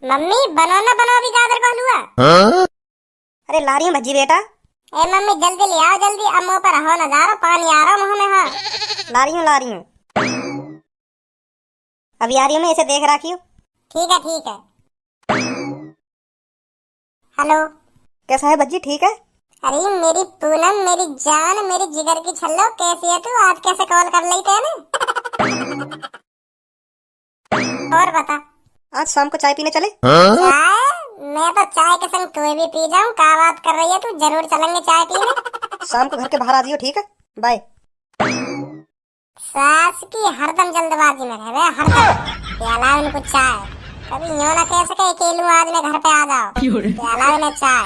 Mummy बनो ना बनो अभी गाजर का हलवा। अरे ला रही हूँ भज्जी बेटा। ए मम्मी जल्दी ले आओ जल्दी, अब मुंह पर हो ना जा रहा, पानी आ रहा मुंह में। हाँ ला रही हूँ अभी आ रही हूँ मैं, इसे देख रखी हूँ। ठीक है ठीक है। हेलो कैसा है भज्जी, ठीक है? अरे मेरी पूनम, मेरी जान, मेरी जिगर की छल्लो, कैसी है तू? आज कैसे कॉल कर ली तेने? और बता। आज शाम को चाय पीने चले? चाय? मैं तो चाय के संग कोई भी पी जाऊं। क्या बात कर रही है तू? जरूर चलेंगे चाय पीने। शाम को घर के बाहर आ जाइयो, ठीक है? बाय। सास की हरदम जल्दबाजी में रहे, हरदम। प्याला उनको चाय, कभी यूं ना कह सके कि लूं आज मैं घर पे आ जाओ। प्याला उन्हें चाय।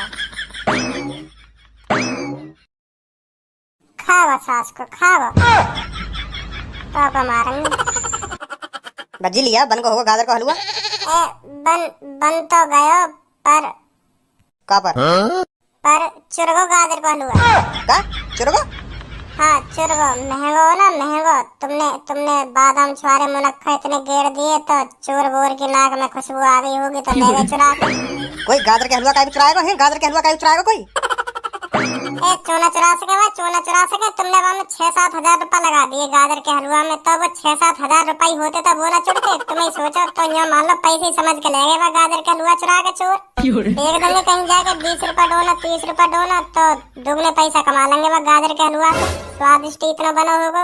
खाओ सास को, खाओ। पापा मारेंगे। भज्जी लिया, बन को होगा गाजर का हलवा। बन तो गयो, पर कहाँ पर? चुरगो गाजर का हलवा। का चुरगो? हाँ चुरगो, महंगो ना महंगो। तुमने बादाम छुआरे मुनक्खा इतने गेर दिए तो चोर बोर की नाक में खुशबू आ गई होगी तो ले गए चुरा के। कोई गाजर के हलवा का भी चुराएगा है? गाजर के हलवा का भी चुराएगा कोई? चोना चुरा सके भाई, चोना चुरा सके। तुमने वहाँ में 6-7 हजार रुपए लगा दिए गाजर के हलवा में, तो वो 6-7 हजार रुपए होते तो वो ना चुरते। तुम्हें सोचो तो यहाँ मान लो पैसे समझ के ले गए गाजर के हलवा चुरा के चोर। देख देंगे कहीं जाके 20 रुपए डोना, 30 रुपए डोना, तो दुगने पैसा कमा लेंगे वह गाजर के हलवा से। स्वादिष्ट इतना बना होगा।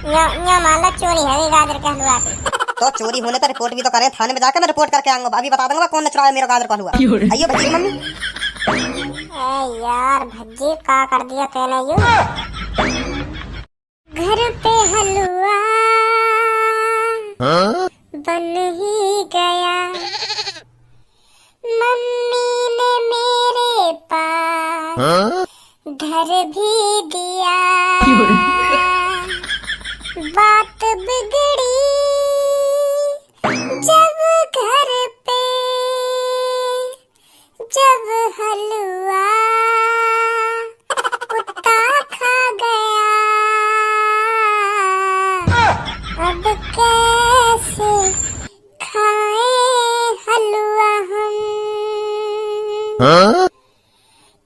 यहाँ मान लो चोरी है गाजर के हलवा की। तो चोरी होने पर रिपोर्ट भी तो करें, थाने में जाकर मैं रिपोर्ट करके आऊंगा। अभी बता दूंगा कौन ने चुराया मेरा गाजर का हलवा। आइयो भज्जी की मम्मी। यार भज्जी का कर दिया तूने यूं। घर पे हलवा बन ही गया, मम्मी ने मेरे पास धर भी दिया। बात बिगड़ी जब घर पे, जब हलवा कुत्ता खा गया। अब कैसे खाए हलवा हम?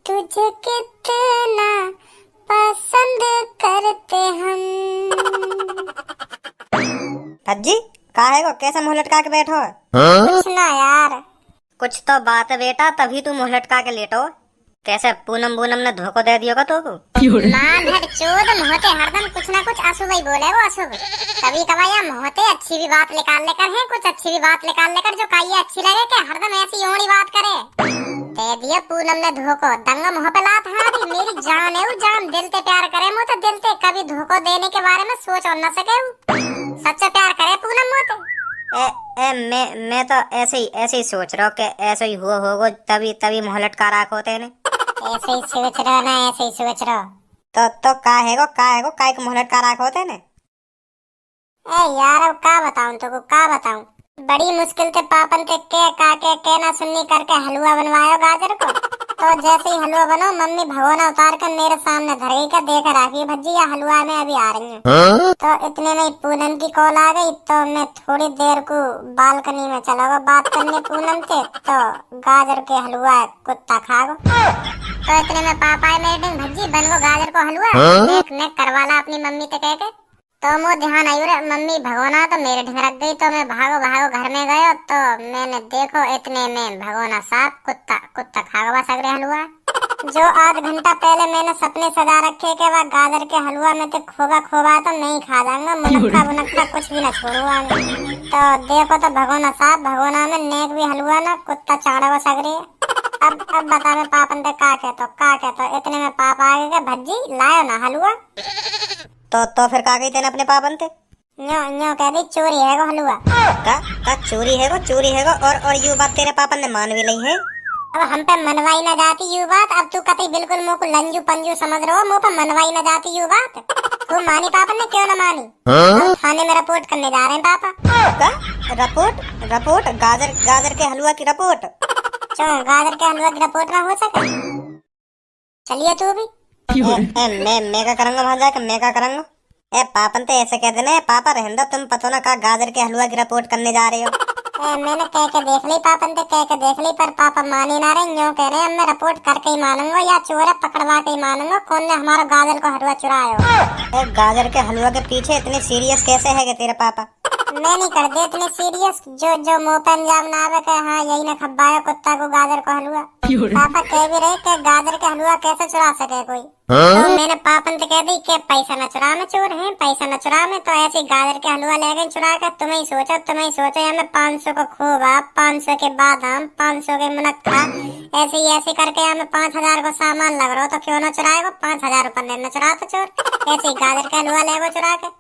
तुझे कितना पसंद करते हम। भज्जी कहाँ है वो? कैसे मुंह लटका के बैठो है? कुछ ना यार। कुछ तो बात है बेटा, तभी तू मुंह लटका के लेटो। कैसे पूनम ने धोखा दे दिया तो को? मां भर चोद मोहते हरदम कुछ ना कुछ अशुभ ही बोले वो, अशुभ। कभी कभार मोहते अच्छी भी बात निकाल लेकर है, कुछ अच्छी भी बात निकाल लेकर जो काई अच्छी लगे कि हरदम ऐसी ओड़ी बात करे। दे दिया पूनम ने धोखो, दंगा मुंह पे लात हारी। मेरी जान है वो, जान दिल से प्यार करे मो तो दिल से कभी धोखो देने के बारे में सोच और न सके। सच्चा प्यार करे पूनम मोते। मैं तो ऐसे ही सोच रहा हूँ कि ऐसे ही हुआ होगा, तभी मुंह लटका रखा होते ने। ऐसे ही सोच रहा ना, ऐसे ही सोच रहा। तो काय को मुंह लटका रखा होते ने? यार अब का बताऊं तुमको, का बताऊं। बड़ी मुश्किल से पापन के के ना सुननी करके हलवा बनवायो गाजर को। तो जैसे ही हलवा बनो, मम्मी भगोना उतार कर मेरे सामने धर गई का देख रखी भज्जी या हलवा में अभी आ रही है। तो इतने में पूनम की कॉल आ गई, तो मैं थोड़ी देर को बालकनी में चला गया बात करने पूनम से। तो गाजर के हलवा कुत्ता खा गो। तो इतने में पापा आए मेरे भज्जी बन गो गाजर को हलवा, देख मैं करवाला अपनी मम्मी से कह के। तो मुझे ध्यान आई रे मम्मी भगोना तो मेरे ढंग रख गई। तो मैं भागो घर में गयो, तो मैंने देखो इतने में भगोना साफ कुत्ता खा गया सगरे हलवा। जो आध घंटा पहले मैंने सपने सजा रखे कि वह गाजर के हलवा में तो खोबा तो नहीं खा जाऊंगा, मुनक्खा कुछ भी न छोड़ूंगा। तो देखो तो भगोना साफ, भगोना में नेक भी हलवा ना कुत्ता चाड़ा हुआ सगरे। अब बता मैं पापन पे का कहतो। इतने में पापा आ गए, भज्जी लायो ना हलवा। तो फिर का गई तेने अपने पापन थे? न्यो कह दी चोरी है वो हलवा। का चोरी है वो, और यू बात तेरे पापन ने मान भी ली है? अब हम पे मनवाई न जाती यू बात। अब तू कभी बिल्कुल मुँह को लंजू पंजू समझ रहे हो, मुँह पे मनवाई न जाती यू बात। तू मानी पापा ने, क्यों न मानी? हम थाने में रिपोर्ट करने जा रहे हैं पापा। रिपोर्ट गाजर के हलवा की रिपोर्ट? क्यों गाजर के हलवा की रिपोर्ट ना हो सके? चलिए तू भी। मैं क्या करूंगा वहां जाकर, मैं क्या करूंगा? पापन तो ऐसे कह देना पापा रहने दो, तुम पता ना का गाजर के हलवा की रिपोर्ट करने जा रहे हो। मैंने कह के देख ली पापन से, कह के देख ली, पर पापा मान ही ना रहे। यूं कह रहे हैं मैं रिपोर्ट करके ही मानूंगा या चोर है पकड़वा के ही मानूंगा कौन ने हमारा गाजर को हलवा चुराया। गाजर के हलवा के पीछे इतने सीरियस कैसे है तेरे पापा? मैं नहीं कर दे इतने सीरियस, जो मुंह पे अंजाम ना आवे के हाँ यही ना खब्बाया कुत्ता को गाजर को हलवा। पापा कह भी रहे कि गाजर का हलवा कैसे चुरा सके कोई। तो मैंने पापन से कह दी कि पैसा न चुरा में चोर है, पैसा न चुरा में, तो ऐसे गाजर के हलवा ले गए चुरा कर। तुम ही सोचो या मैं 500 को खोवा, 500 के बादाम, 500 के मुनक्का, ऐसे करके या मैं 5000 को सामान लग रहा हो, तो क्यों न चुराएगा? 5000 रुपये लेना चुरा तो चोर ऐसे गाजर का हलवा ले गो चुरा के।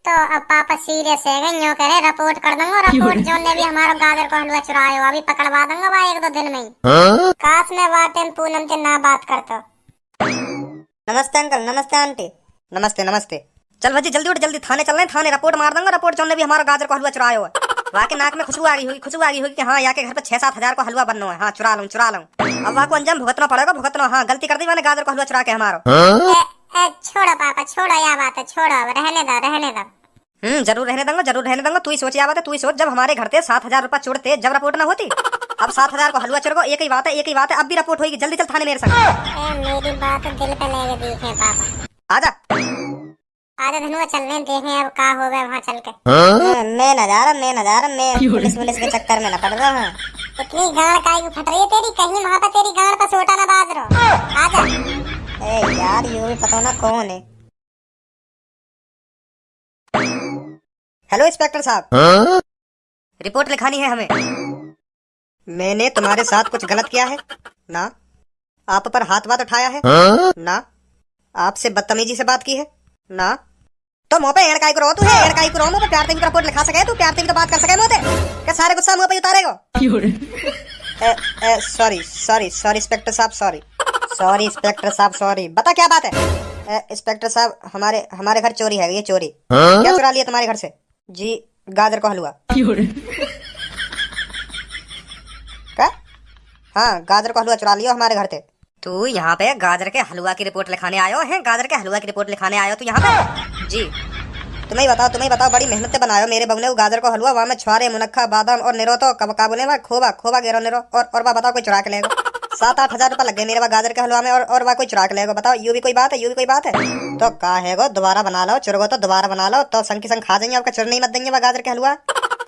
तो अब पापा सीरियस है गए, यूं कह रहे रिपोर्ट कर दूंगा, रिपोर्ट जो ने भी हमारा गाजर को हलवा चुराया हो अभी पकड़वा दूंगा भाई 1-2 दिन में ही। काश मैं वाटें पूनम से ना बात करता। नमस्ते अंकल, नमस्ते आंटी। नमस्ते नमस्ते। चल भजी जल्दी उठ, जल्दी थाने चल रहे हैं, थाने रिपोर्ट मार दूंगा, रिपोर्ट जो ने भी हमारा गाजर को हलवा चुराया हो। वहाँ के नाक में खुशबू आ गई होगी कि हाँ यहाँ के घर पे 6-7 हजार को हलवा बनना है। हाँ चुरा लूँ। अब वहाँ को अंजाम भुगतना पड़ेगा। हाँ गलती कर दी मैंने गाजर को हलवा चुरा के हमारा। छोड़ो पापा छोड़ो, या बात है छोड़ो, अब रहने दो। जरूर रहने दूंगा। तू ही सोच, या बात है तू ही सोच, जब हमारे घर से 7,000 रुपया चुरते जब रिपोर्ट ना होती, अब 7,000 को हलवा चुरा। एक ही बात है, अब भी रिपोर्ट होगी। जल्दी चल थाने मेरे संग। मेरी बात दिल पे लेके देखे पापा। आजा धनुआ चलने देखे अब का हो गया वहाँ चल के। मैं न जा रहा, मैं पुलिस के चक्कर में न पड़ रहा हूँ। इतनी गाड़ काहे फट रही है तेरी, कहीं वहाँ पे तेरी गाड़ पर सोटा ना बाज रहो। आजा। यार ये भी पता ना कौन है। हेलो इंस्पेक्टर साहब, रिपोर्ट लिखानी है हमें। मैंने तुम्हारे साथ कुछ गलत किया है ना? आप पर हाथ उठाया है ना? आपसे बदतमीजी से बात की है ना? तो मुँह पे एड़काई करो, तू है एड़काई करो, मुँह पे प्यार से रिपोर्ट लिखा सके, तू प्यार से तो बात कर सके मुँह से, क्या सारे गुस्सा मुँह पे उतारेगा? सॉरी इंस्पेक्टर साहब, सॉरी। बता क्या बात है? इंस्पेक्टर साहब हमारे घर चोरी है, ये चोरी। क्या चुरा लिया तुम्हारे घर से? जी गाजर को हलवा। क्या? हाँ गाजर को हलवा चुरा लिया हमारे घर से। तू यहाँ पे गाजर के हलवा की रिपोर्ट लिखाने आयो है? गाजर के हलवा की रिपोर्ट लिखाने आयो तू यहाँ पे? जी तुम्हें ही बताओ, बड़ी मेहनत से बनायो मेरे बबने को गाजर को हलवा। वहाँ में छुआरे, मुनक्खा, बादाम और निरो तो काबुले में खोबा गेरो निरो और वह बताओ कोई चुरा के लेगा। 7-8 हजार रुपया लग गए मेरे वहाँ गाजर के हलवा में और वह कोई चुरा के लेगा। बताओ यू भी कोई बात है? तो का है गो दोबारा बना लो, चुरगो तो दोबारा बना लो, तो संग की संग खा जाएंगे, आपका चुर नहीं मत देंगे वह गाजर के हलवा।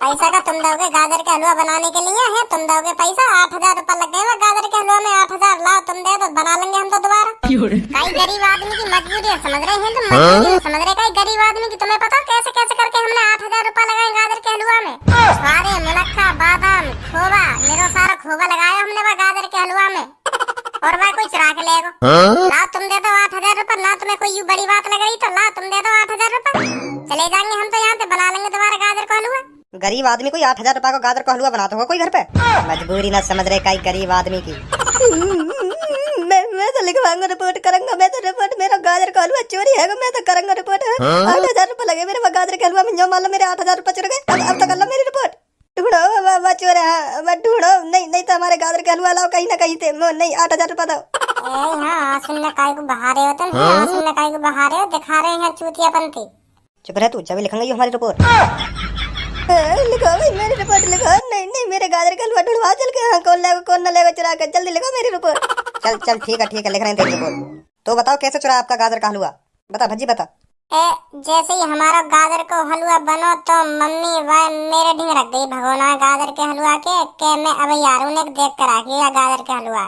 पैसा का तुम दोगे गाजर के हलवा बनाने के लिए है? तुम दोगे पैसा? 8,000 रुपया लग गए गाजर के हलवा में। 8,000 लाओ तुम दे तो बना लेंगे हम तो दोबारा। कई गरीब आदमी की मजबूरी है, समझ रहे हैं तुम? मजबूरी समझ रहे कई गरीब आदमी की। तुम्हें पता कैसे करके हमने 8,000 रुपया लगाए गाजर के हलवा में? सारे मुनक्का, बादाम, खोबा, निरो सारा खोबा लगाया हमने वह गाजर के हलवा में, और वह कोई चुरा के लेगा। लाओ तुम दे दो 8,000 रुपया। ना तुम्हें कोई यूं बड़ी बात लग रही तो लाओ तुम दे दो 8,000 रुपया, चले जाएंगे हम तो यहाँ पे, बना लेंगे दोबारा गाजर को हलवा। गरीब आदमी कोई 8,000 रुपया को गाजर को हलवा बनाता होगा कोई घर पे? मजबूरी ना समझ रहे कई गरीब आदमी की। मैं तो लिखवाऊंगा, रिपोर्ट करूंगा मैं तो। रिपोर्ट मेरा गाजर का हलवा चोरी है, मैं तो करूंगा रिपोर्ट। 8,000 रुपया लगे मेरे गाजर के हलवा में, जो मान लो मेरे 8,000 रुपया चुर गए। अब तो कर लो मेरी रिपोर्ट। ढूंढो चोर है, ढूंढो। नहीं तो हमारे गाजर के हलवा लाओ कहीं ना कहीं थे। नहीं 8,000 रुपया दो। हाँ सुनने काय को बहारे हो तुम, सुनने काय को बहारे हो, दिखा रहे हैं चूतियापंती। चुप रह तू, जब लिखेंगे हमारी रिपोर्ट। लिखो मेरी रिपोर्ट लिखो। नहीं मेरे गाजर का हलवा ढूंढवा चल के। हाँ कौन लेगा कौन न लेगा चुरा कर, जल्दी लिखो मेरी रिपोर्ट। चल ठीक है लिख रहे हैं तेरी रिपोर्ट। तो बताओ कैसे चुरा आपका गाजर का हलवा? बता भज्जी बता। जैसे ही हमारा गाजर को हलवा बनो तो मम्मी वह मेरे ढींग रख गई भगोना गाजर के हलवा के मैं अब यारों ने देख कर आ गया गाजर के हलवा।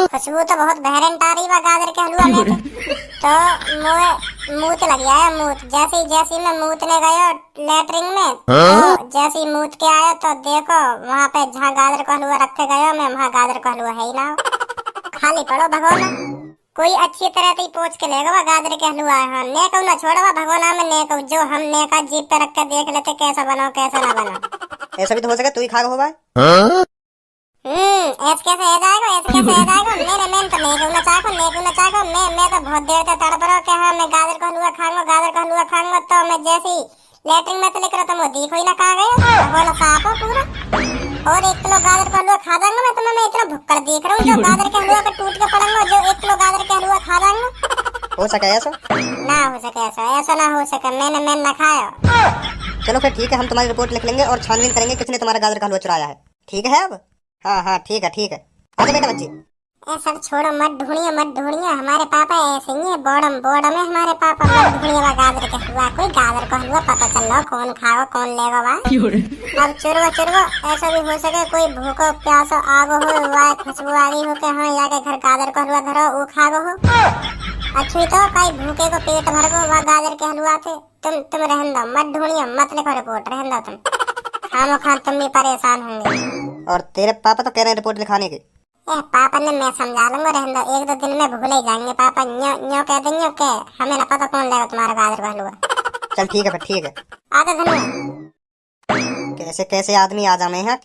खुशबू तो बहुत बहरन आ रही है गाजर के हलवा में। तो मूत लग गया है मूत। जैसे मैं मूतने गया लेटरिन में, तो जैसे ही मूत के आया तो देखो वहाँ पे जहाँ गाजर का हलवा रखे गया मैं, वहाँ गाजर का हलवा है ही ना, खाली पड़ो भगोना। कोई अच्छी तरह से पोंछ के लेगा वह गाजर के हलवा है। नेको ना छोड़वा भगवाना में नेको, जो हम नेका जीप पे रख के देख लेते कैसा बनो कैसा ना बनो। ऐसा भी तो हो सके तू ही खा हो भाई। ऐसे कैसे है जाएगा मैं तो नेको ना चाहो मैं तो बहुत देर से तड़प रहा कि हाँ मैं गाजर का हलवा खाऊंगा। तो मैं जैसे ही लेटरिन में तो लिख रहा था वो देखो ही ना कहा गया भगवाना साफ हो पूरा। और 1 किलो गाजर का हलवा खा जाऊंगा मैं, तो मैं इतना भुक्कड़ देख रहा हूँ जो गाजर के हलवा पे टूट के पड़ूंगा, जो 1 किलो गाजर के हलवा खा जाऊंगा। हो सके ऐसा ना हो सके, ऐसा ना हो सके। मैंने ना खाया। चलो फिर ठीक है, हम तुम्हारी रिपोर्ट लिख लेंगे और छानबीन करेंगे किसने तुम्हारा गाजर का हलवा चुराया है। ठीक है अब? हाँ हाँ ठीक है ठीक है। आजा बेटा बच्ची। ए सब छोड़ो, मत ढूंढिए, हमारे पापा ऐसे ही है, बॉडम बॉडम है हमारे पापा। मत ढूंढिए बा गाजर का हलवा, कोई गाजर का हलवा पता चल रहा कौन खाओ कौन लेगा बा। अब चुरवो ऐसा भी हो सके कोई भूखो प्यासो आगो हो, वाह खुशबू आ गई हो के हाँ जाके घर गाजर का हलवा धरो वो खागो हो। अच्छी तो कई भूखे को पेट भर को वह गाजर के हलवा थे। तुम रहन दो, मत ढूंढिए, मत लिखो रिपोर्ट, रहन दो तुम। खामो खान तुम भी परेशान होंगे। और तेरे पापा तो कह रहे हैं रिपोर्ट लिखाने की। पापा ने मैं समझा लूंगा, रहने दो, एक दो दिन में भूल ही जाएंगे पापा। न्यो न्यो कह देंगे के हमें ना पता कौन लेगा तुम्हारा गाजर का हलवा। चल ठीक है फिर ठीक है। आजा धनिया। कैसे कैसे आदमी आ जामे हैं।